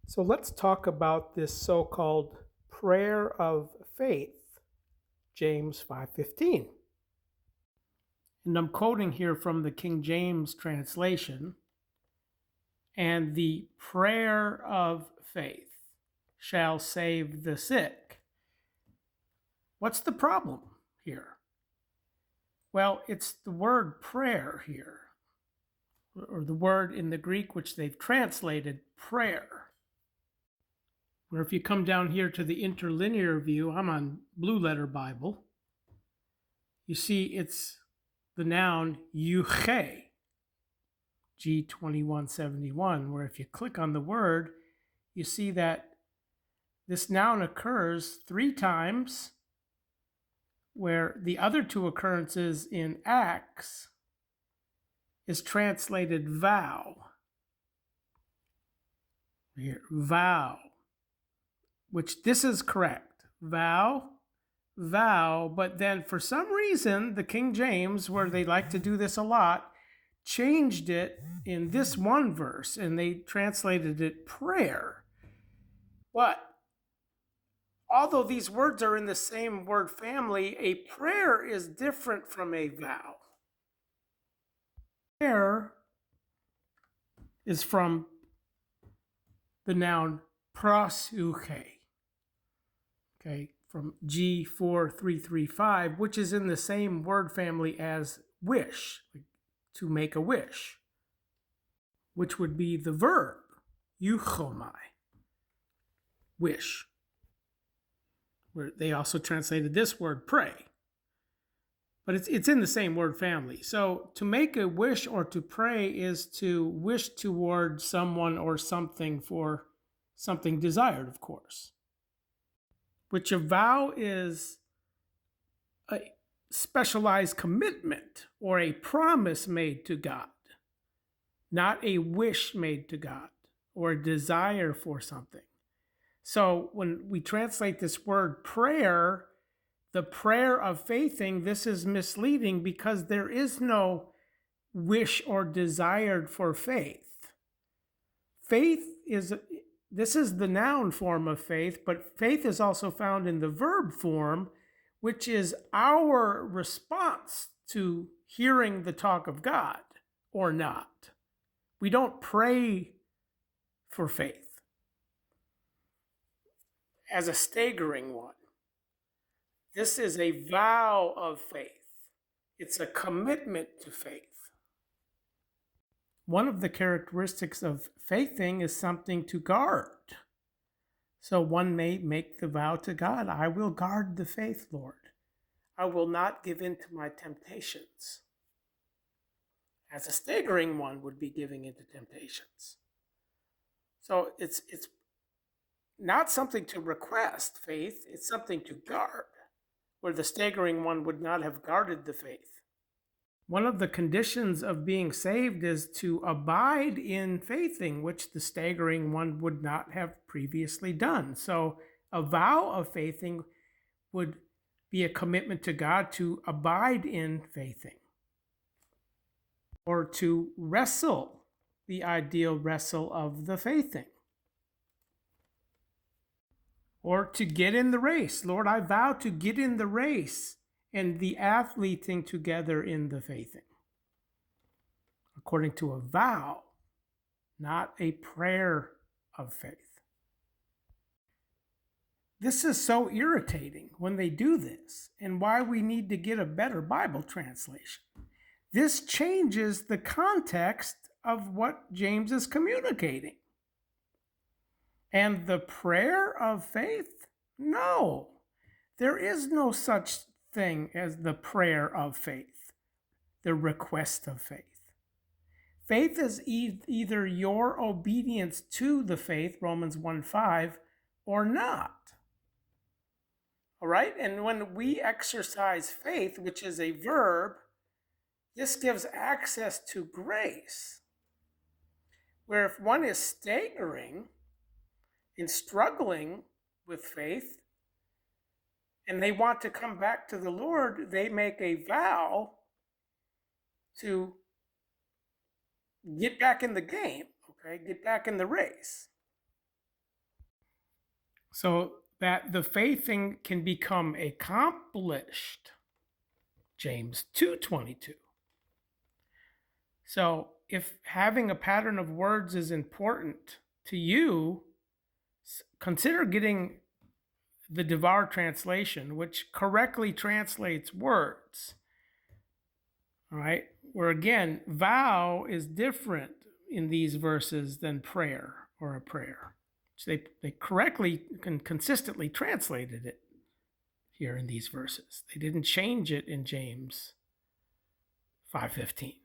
So let's talk about this so-called prayer of faith, James 5:15. And I'm quoting here from the King James translation, and the prayer of faith shall save the sick. What's the problem here? Well, it's the word prayer here, or the word in the Greek which they've translated prayer. Where if you come down here to the interlinear view, I'm on Blue Letter Bible, you see it's the noun euche, G2171, where if you click on the word, you see that this noun occurs 3 times, where the other 2 occurrences in Acts is translated vow. Here, vow, which this is correct. Vow, vow, but then for some reason, the King James, where they like to do this a lot, changed it in this one verse, and they translated it prayer. But although these words are in the same word family, a prayer is different from a vow. Prayer is from the noun proseuche, okay, from G4335, which is in the same word family as wish, like to make a wish, which would be the verb euchomai, wish, where they also translated this word pray. But it's in the same word family. So to make a wish or to pray is to wish toward someone or something for something desired, of course. Which a vow is a specialized commitment or a promise made to God, not a wish made to God or a desire for something. So when we translate this word prayer, the prayer of faithing, this is misleading because there is no wish or desired for faith. This is the noun form of faith, but faith is also found in the verb form, which is our response to hearing the talk of God or not. We don't pray for faith as a staggering one. This is a vow of faith. It's a commitment to faith. One of the characteristics of faithing is something to guard. So one may make the vow to God, I will guard the faith, Lord. I will not give in to my temptations. As a staggering one would be giving into temptations. So it's not something to request faith, it's something to guard, where the staggering one would not have guarded the faith. One of the conditions of being saved is to abide in faithing, which the staggering one would not have previously done. So a vow of faithing would be a commitment to God to abide in faithing, or to wrestle, the ideal wrestle of the faithing, or to get in the race. Lord, I vow to get in the race, and the athleting together in the faithing, according to a vow, not a prayer of faith. This is so irritating when they do this, and why we need to get a better Bible translation. This changes the context of what James is communicating. And the prayer of faith? No, there is no such thing as the prayer of faith, the request of faith. Faith is either your obedience to the faith, Romans 1:5, or not. All right? And when we exercise faith, which is a verb, this gives access to grace. Where if one is staggering and struggling with faith, and they want to come back to the Lord, they make a vow to get back in the game, okay? Get back in the race. so that the faithing can become accomplished. James 2:22. So if having a pattern of words is important to you, consider getting the Devar translation, which correctly translates words. All right, where again, vow is different in these verses than prayer or a prayer. So they correctly and consistently translated it here in these verses. They didn't change it in James 5:15.